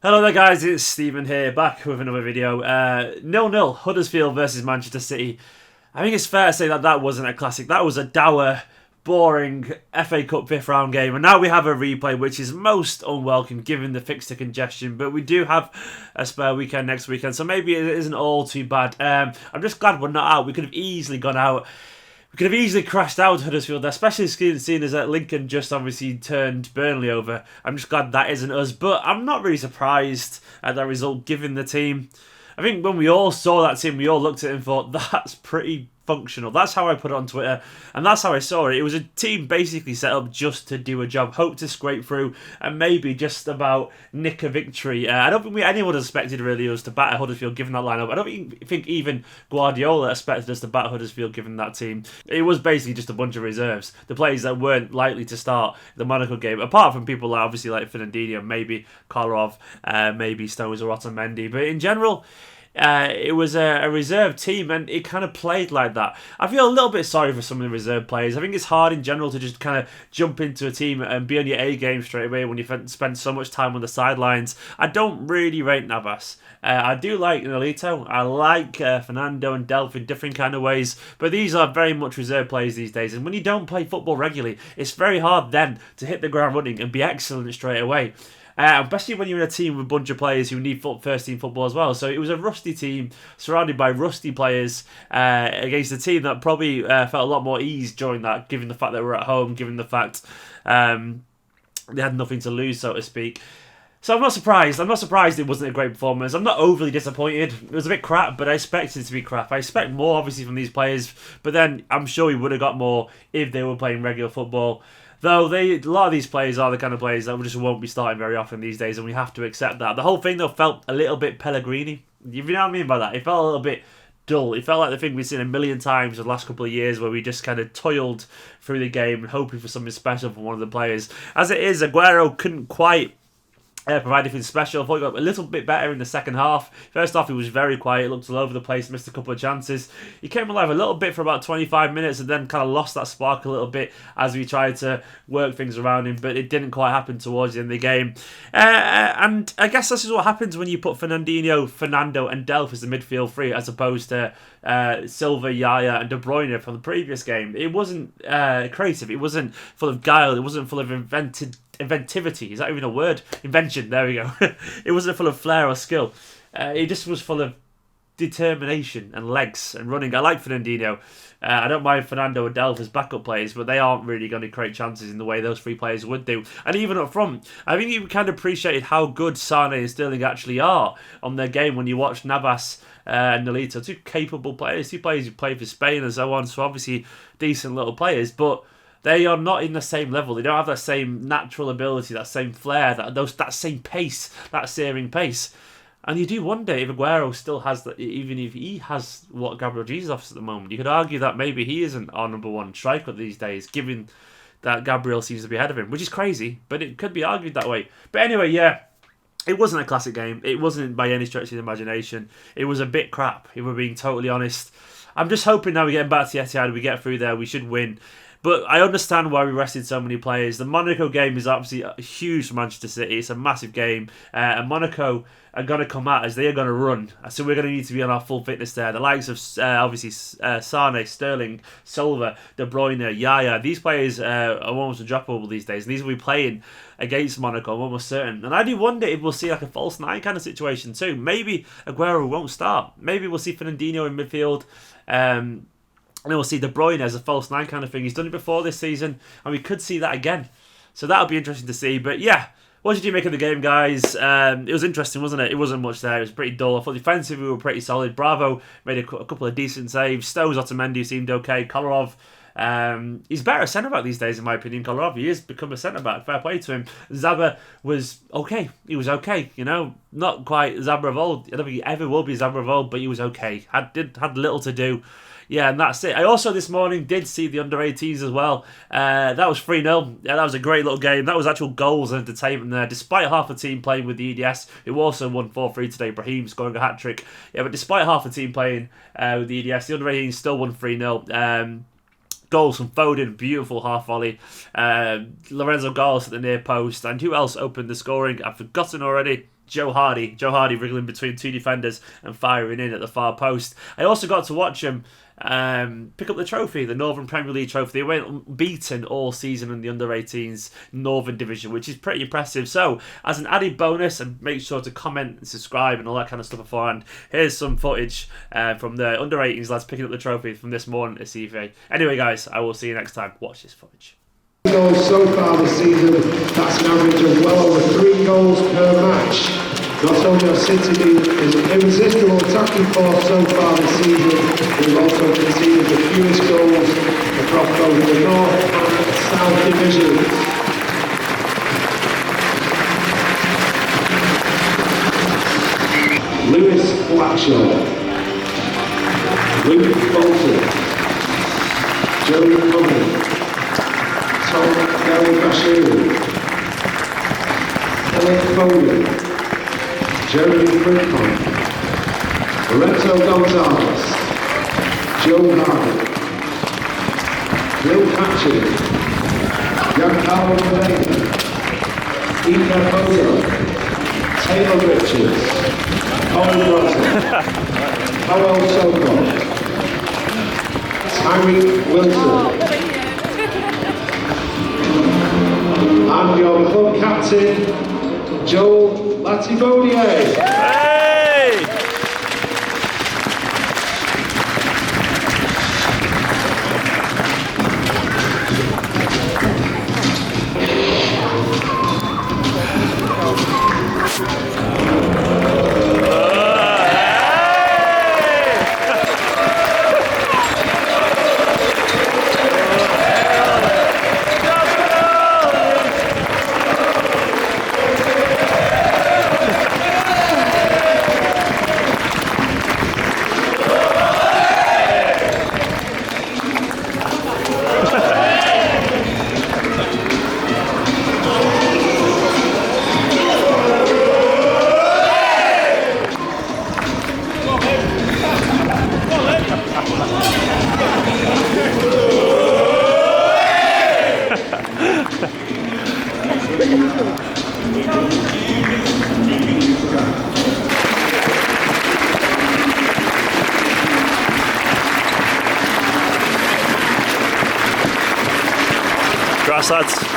Hello there guys, it's Stephen here, back with another video. 0-0, Huddersfield versus Manchester City. I think it's fair to say that that wasn't a classic. That was a dour, boring FA Cup fifth round game. And now we have a replay which is most unwelcome given the fixture congestion. But we do have a spare weekend next weekend, so maybe it isn't all too bad. I'm just glad we're not out. We could have easily gone out. We could have easily crashed out Huddersfield, especially seeing as that Lincoln just obviously turned Burnley over. I'm just glad that isn't us, but I'm not really surprised at that result given the team. I think when we all saw that team, we all looked at it and thought, that's pretty functional. That's how I put it on Twitter, and that's how I saw it. It was a team basically set up just to do a job, hope to scrape through, and maybe just about nick a victory. I don't think anyone expected really us to batter Huddersfield given that lineup. I don't think even Guardiola expected us to batter Huddersfield given that team. It was basically just a bunch of reserves, the players that weren't likely to start the Monaco game, apart from people like obviously like Fernandinho, maybe Kolarov, maybe Stones or Otamendi, but in general, it was a reserve team and it kind of played like that. I feel a little bit sorry for some of the reserve players. I think it's hard in general to just kind of jump into a team and be on your A game straight away when you spend so much time on the sidelines. I don't really rate Navas. I do like Nolito. I like Fernando and Delph in different kind of ways, but these are very much reserve players these days. And when you don't play football regularly, it's very hard then to hit the ground running and be excellent straight away. Especially when you're in a team with a bunch of players who need first team football as well. So it was a rusty team surrounded by rusty players against a team that probably felt a lot more ease during that, given the fact that we're at home, given the fact they had nothing to lose, so to speak. So I'm not surprised. I'm not surprised it wasn't a great performance. I'm not overly disappointed. It was a bit crap, but I expected it to be crap. I expect more, obviously, from these players. But then I'm sure we would have got more if they were playing regular football. Though a lot of these players are the kind of players that just won't be starting very often these days, and we have to accept that. The whole thing, though, felt a little bit Pellegrini. You know what I mean by that? It felt a little bit dull. It felt like the thing we've seen a million times in the last couple of years where we just kind of toiled through the game and hoping for something special from one of the players. As it is, Aguero couldn't quite provide anything special. I thought he got a little bit better in the second half. First half, he was very quiet, looked all over the place, missed a couple of chances. He came alive a little bit for about 25 minutes and then kind of lost that spark a little bit as we tried to work things around him, but it didn't quite happen towards the end of the game. And I guess this is what happens when you put Fernandinho, Fernando and Delph as the midfield three as opposed to Silva, Yaya and De Bruyne from the previous game. It wasn't creative, it wasn't full of guile, it wasn't full of inventivity. Is that even a word? Invention, there we go. It wasn't full of flair or skill. It just was full of determination and legs and running. I like Fernandinho. I don't mind Fernando and Delph as backup players, but they aren't really going to create chances in the way those three players would do. And even up front, I think you kind of appreciated how good Sane and Sterling actually are on their game when you watch Navas and Nolito. Two capable players, two players who play for Spain and so on, so obviously decent little players, but they are not in the same level. They don't have that same natural ability, that same flair, that same pace, that searing pace. And you do wonder if Aguero still has that, even if he has what Gabriel Jesus offers at the moment. You could argue that maybe he isn't our number one striker these days, given that Gabriel seems to be ahead of him, which is crazy, but it could be argued that way. But anyway, yeah, it wasn't a classic game. It wasn't by any stretch of the imagination. It was a bit crap, if we're being totally honest. I'm just hoping now we're getting back to the Etihad, we get through there, we should win. But I understand why we rested so many players. The Monaco game is obviously huge for Manchester City. It's a massive game. And Monaco are going to come out as they are going to run. So we're going to need to be on our full fitness there. The likes of, obviously, Sane, Sterling, Silva, De Bruyne, Yaya. These players are almost undroppable these days. And these will be playing against Monaco, I'm almost certain. And I do wonder if we'll see like a false nine kind of situation too. Maybe Aguero won't start. Maybe we'll see Fernandinho in midfield. And then we'll see De Bruyne as a false nine kind of thing. He's done it before this season, and we could see that again. So that'll be interesting to see. But yeah, what did you make of the game, guys? It was interesting, wasn't it? It wasn't much there. It was pretty dull. I thought defensively we were pretty solid. Bravo made a couple of decent saves. Stones, Otamendi seemed okay. Kolarov, he's better centre-back these days, in my opinion. Kolarov, he has become a centre-back. Fair play to him. Zabba was okay. He was okay, you know. Not quite Zabba of old. I don't think he ever will be Zabba of old, but he was okay. Had little to do. Yeah, and that's it. I also this morning did see the under-18s as well. That was 3-0. Yeah, that was a great little game. That was actual goals and entertainment there. Despite half the team playing with the EDS, who also won 4-3 today, Brahim scoring a hat-trick. Yeah, but despite half the team playing with the EDS, the under-18s still won 3-0. Goals from Foden, beautiful half volley. Lorenzo Goals at the near post. And who else opened the scoring? I've forgotten already. Joe Hardy wriggling between two defenders and firing in at the far post. I also got to watch him pick up the trophy, the Northern Premier League trophy. They went unbeaten all season in the under-18s Northern Division, which is pretty impressive. So, as an added bonus, and make sure to comment and subscribe and all that kind of stuff beforehand, here's some footage from the under-18s lads picking up the trophy from this morning at CV. Anyway, guys, I will see you next time. Watch this footage. Goals so far this season, that's an average of well over 3 goals per match. Not only have City been an irresistible attacking force so far this season, we've also conceded the fewest goals across both the North and South divisions. Lewis Blackshaw, Luke Bolton, Joe Kompany, Tom Bashir, Ellen Foley, Jeremy Frimpong, Lorenzo Gonzalez, Joe Hardy, Will Patchett, Giancarlo Pereira, Ika Bozo, Taylor Richards, Colin Bronson, Powell Soko, Tyreek Wilson, and your club captain, Joel Latibonier. Hey! Grass lads.